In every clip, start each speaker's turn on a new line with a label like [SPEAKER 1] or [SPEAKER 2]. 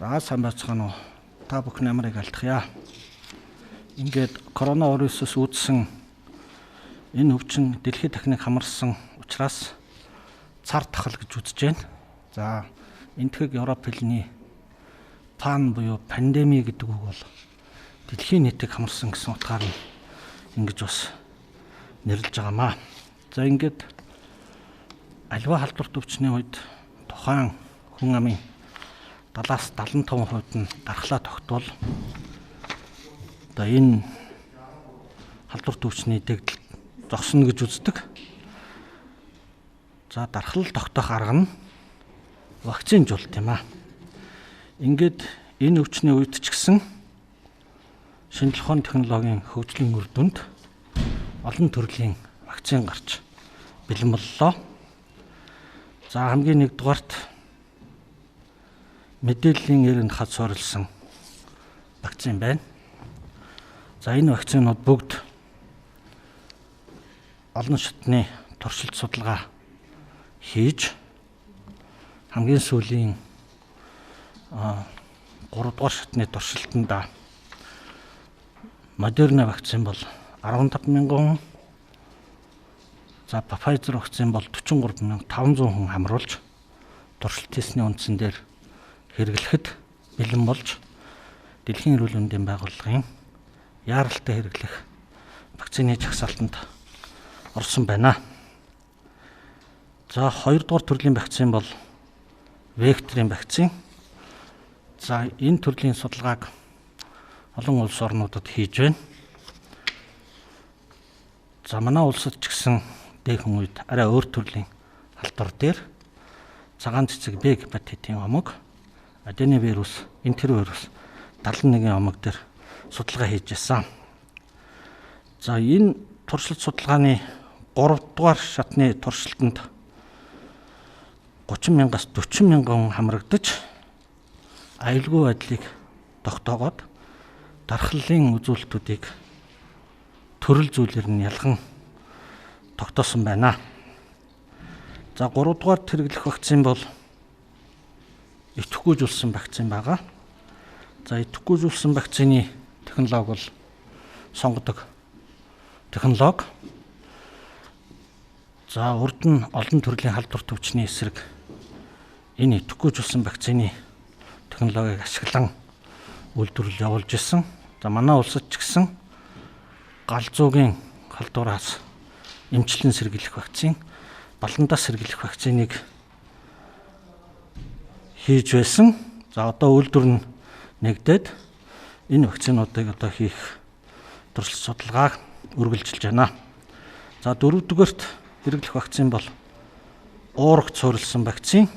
[SPEAKER 1] За сайн байцгаана уу. Та бүхэн ямарыг алтгая. Ингээд коронавирусээс үүдсэн энэ өвчин дэлхийд дахиныг хамарсан учраас цар тахал гэж үзэж байна. За энтгэг Европ хэлний пан буюу пандеми гэдэг үг бол дэлхийн нийтийг хамарсан гэсэн утгаар нь ингэж бас нэрлэж байгаамаа. За ингээд альва халдварт өвчний үед тухайн хүн амын 70-75% нь гарахлаа тогтвол одоо энэ халдварт өвчний дэгдэл зогсно гэж үздэг. За дархлал тогтоох арга нь вакцинжуулалт юм аа. Ингээд энэ өвчний үед ч гэсэн шинжлэх ухааны технологийн хөгжлийн үр дүнд олон төрлийн вакцин гарч бэлэн боллоо. За хамгийн нэгдүгээрт мэдээллийн эрэнд хад суурилсан вакцин байна. За энэ вакцинууд бүгд олон шатны туршилт судалгаа хийж хамгийн сүүлийн 3 дугаар шатны туршилтанд Модерна вакцин бол 15,000 хүн, за Pfizer вакцин бол 43,500 хүн хамруулж туршилт хийсний үндсэн дээр хэрэглэхэд бэлэн болж Дэлхийн эрүүл мэндийн байгууллагын яаралтай хэрэглэх вакцины жагсаалтанд орсон байна. За 2 дугаар төрлийн вакцин бол векторын вакцин. За энэ төрлийн судалгааг олон улс орнуудад хийж байна. За манай улсад ч гэсэн дээхэн үед арай өөр төрлийн халдвар дээр цагаан цэцэг Б гепатитын омог, аденовирус, энтеровирус 71 омог дээр судалгаа хийж байсан. За энэ туршилт судалгааны 3 дугаар шатны туршилтанд 30,000-аас 40,000 хүн хамрагдаж аюулгүй байдлыг тогтоогоод дархлалын үзүүлэлтүүдийг төрөл зүйлээр нь ялган тогтоосон байна. За 3 дугаар хэрэглэх вакцин бол идэвхгүйжүүлсэн вакцин байгаа. За идэвхгүйжүүлсэн вакцины технологи бол сонгодог технологи. За урд нь олон төрлийн халдварт өвчний эсрэг энэ идэвхгүйжүүлсэн вакцины технологиг ашиглан үйлдвэрлэл явуулж исэн. За манай улсад ч гэсэн галзуугийн халдвараас эмчлэн сэргийлэх вакцин, баландаас сэргийлэх вакциныг хийж байсан. За одоо үйлдвэр нь нэгдээд энэ вакцинуудыг одоо хийх туршилт судалгааг үргэлжилж байна. За 4 дугаарт хэрэглэх вакцин бол уурагт суурилсан вакцин.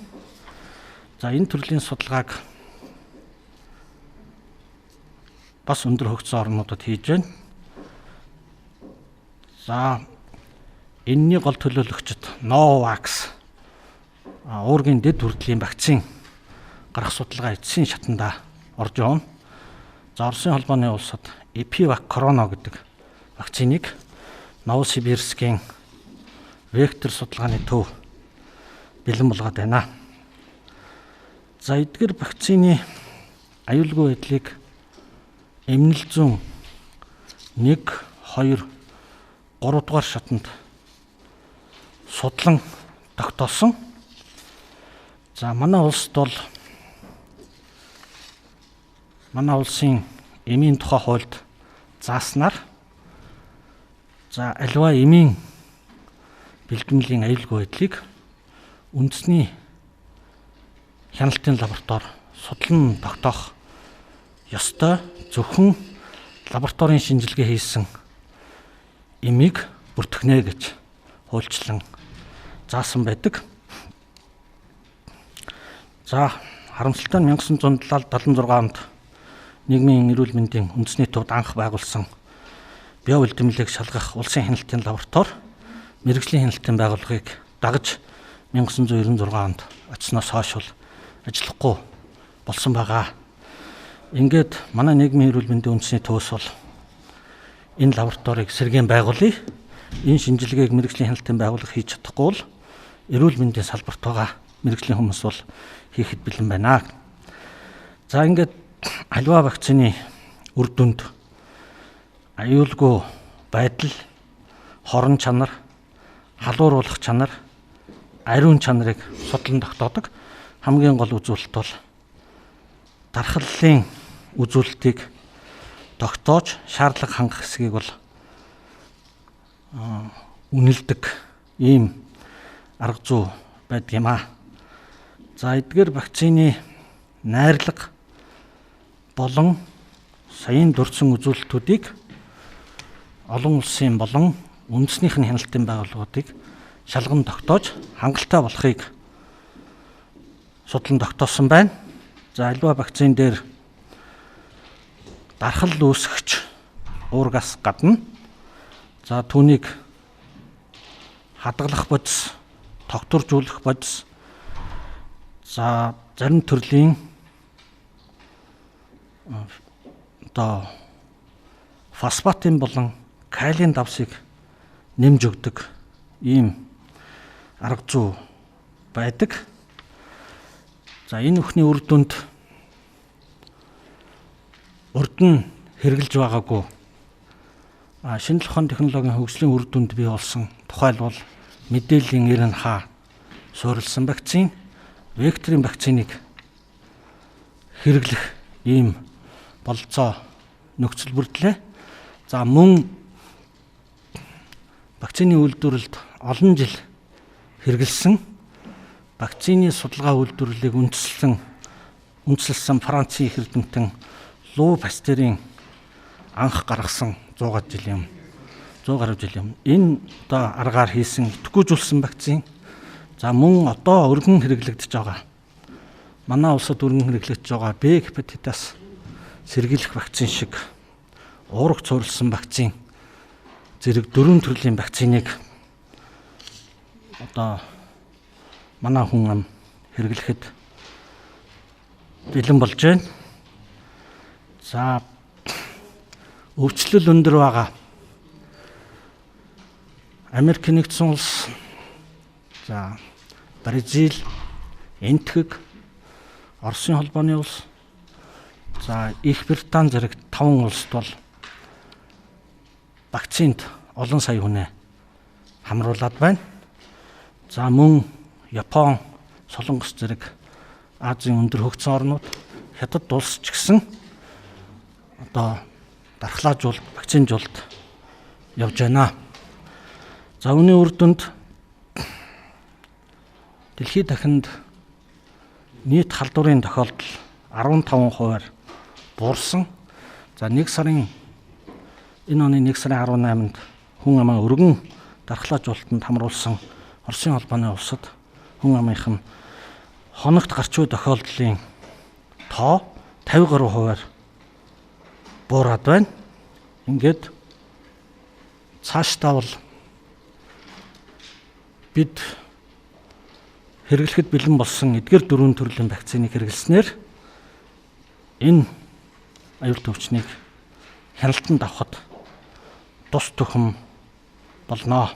[SPEAKER 1] За энэ төрлийн судалгааг бас өндөр хөгжсөн орнуудад хийж байна. За энэний гол төлөөлөгчд Novavax уургийн дэд хүрдлийн вакцин гарах судалгаа эцсийн шатанда орж явна. За Оросын холбооны улсад Epivac Corona гэдэг вакциныг Новосибирскийн вектор судалгааны төв бэлэн болгоод байна. За эдгээр вакцины аюулгүй байдлыг эмнэлэг зүүн 1, 2, 3 дугаар шатанд судлан тогтоосон. За манай улсд бол манай улсын эмийн тухай хуульд зааснаар за аливаа эмийн бэлтгэмлийн аюулгүй байдлыг үндэсний хяналтын лаборатори судлан тогтоох ёстой. Зөвхөн лабораторийн шинжилгээ хийсэн эмийг бүртгэнэ гэж хуульчлан заасан байдаг. За харамсалтай нь 1976 онд нийгмийн эрүүл мэндийн үндэсний төвд анх байгуулсан био үлдэмлийг шалгах улсын хяналтын лаборатори мэрэгжлийн хяналтын байгууллагыг дагаж 1996 онд очсноос хойш ажиллахгүй болсон байгаа. Ингээд манай нийгмийн эрүүл мэндийн үндэсний төвөөс бол энэ лабораторийг сэргээн байгуулъя. Энэ шинжилгээг мэрэгжлийн хяналтын байгууллага хийж чадахгүй бол эрүүл мэндийн салбарт байгаа мэрэгжлийн хүмүүс бол хийхэд бэлэн байна. За ингээд аливаа вакцины үр дүнд аюулгүй байдал, хорон чанар, халууруулах чанар, ариун чанарыг судлан тогтоодог. Хамгийн гол үзүүлэлт бол дархлалын үзүүлэлтийг тогтоож шаардлага хангах хэсгийг бол үнэлдэг ийм арга зүй байдаг юм аа. За эдгээр вакцины найрлага болон саяын дурдсан үзүүлэлтүүдийг олон улсын болон үндэснийх нь хяналтын байгууллагуудыг шалган тогтоож хангалттай болохыг судлан тогтоосон байна. За аливаа вакцин дээр дархал үүсгэж уургаас гадна за түүнийг хадгалах бодис, тогтворжуулах бодис, за зарим төрлийн фосфатын болон калиен давсыг нэмж өгдөг ийм арга зүй байдаг. За энэ бүхний үр дүнд урд нь хэрэгжилж байгаагүй шинжлэх ухааны технологийн хөгжлийн үр дүнд бий болсон тухайлбал мэдээллийн РНХ суурилсан вакцин, векторын вакциныг хэрэглэх ийм бололцоо нөхцөл бүрдлээ. За мөн вакцины үйлдвэрлэлд олон жил хэрэгэлсэн вакцины судалгаа үйлдвэрлэлийг үндэслэсэн Францын их эрдэмтэн Лу Пастерийн анх гаргасан 100 гаруй жилийн энэ одоо аргаар хийсэн итгүүжүүлсэн вакцин. За мөн одоо өргөн хэрэглэгдэж байгаа. Манай улсад өргөн хэрэглэгдэж байгаа Б гепатитас сэргийлэх вакцин шиг уурга цуурилсан вакцин зэрэг 4 төрлийн вакциныг одоо манай хүн ам хэрэглэхэд бэлэн болж байна. За өвчлөл өндөр байгаа Америк нэгдсэн улс, за Бразил, Энтхэг, Оросын холбооны улс, за Их Британи зэрэг 5 улсд бол вакцинд олон сая хүнээ хамруулад байна. За мөн Япон, Солонгос зэрэг Азийн өндөр хөгжсөн орнууд, Хятад улс ч гэсэн одоо дархлаажуулалт, вакцинжуулалт явж байна. За үүний үр дүнд дэлхийд дахинд нийт халдварын тохиолдол 15% буурсан. За энэ оны 1 сарын 18-нд хүн амын өргөн дархлаажуулалтанд хамруулсан Оросын холбооны улсад хүн амынх нь хоногт гарч буй тохиолдлын тоо 50 гаруй хувиар буураад байна. Ингээд цаашдаа бол бид хэрэглэхэд бэлэн болсон эдгээр 4 төрлийн вакциныг хэрэглэснээр энэ аюултай өвчнийг хяналтанд авахд тус түхэм болно.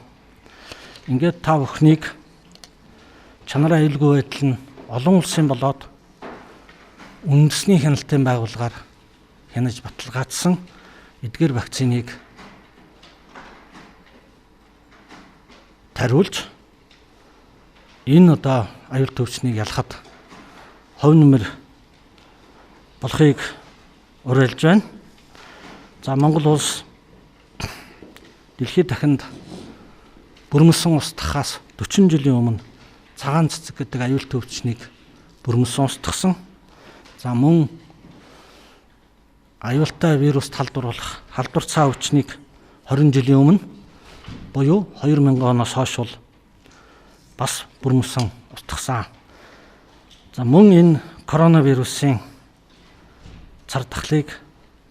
[SPEAKER 1] Ингээд та бүхнийг чанарын аюулгүй байдал нь олон улсын болоод үндэсний хяналтын байгууллагаар хянаж баталгаажсан эдгээр вакциныг тариулж энэ одоо аюултай өвчнийг ялахад хувь нэмэр болохыг уриалж байна. За Монгол улс дэлхийд дахинд бүрмөсөн устгахаас 40 жилийн өмнө цагаан цэцэг гэдэг аюултай өвчнийг бүрмөсөн устгасан. За мөн аюултай вируст халдварлах халдвар цаа өвчнийг 20 жилийн өмнө буюу 2000 оноос хойш бол бас бүрмөсөн устгасан. За мөн энэ коронавирусын цар тахлыг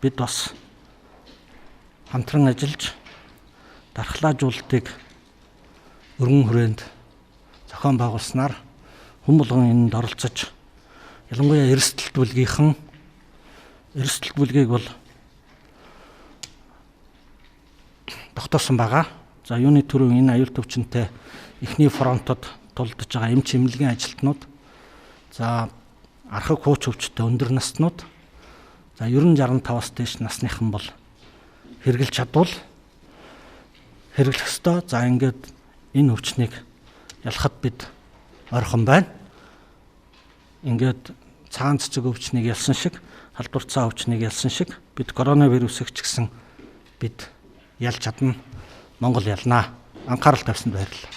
[SPEAKER 1] бид бас хамтран ажиллаж дархлаажуулалтыг өргөн хүрээнд зохион байгуулснаар хүн болгон энэнд оролцож ялангуяа эрсдэлт бүлгийг бол тогтоосон байгаа. За юуны төрөв энэ аюултай өвчнөд эхний фронтод тулдж байгаа эмч эмнэлгийн ажилтнууд, за архаг хууч өвчтөй өндөр наснууд за ер нь 65-аас дээш насныхан бол хэрэглэж чадвал хэрэглэх ёстой. За ингээд энэ өвчнийг ялахад бид ойрхон байна. Ингээд цагаан цэцэг өвчнийг ялсан шиг, халдвар цаа өвчнийг ялсан шиг бид коронавирусыг ч гэсэн бид ялж чадна. Монгол ялнаа. Анхаарал тавьсанд баярлалаа.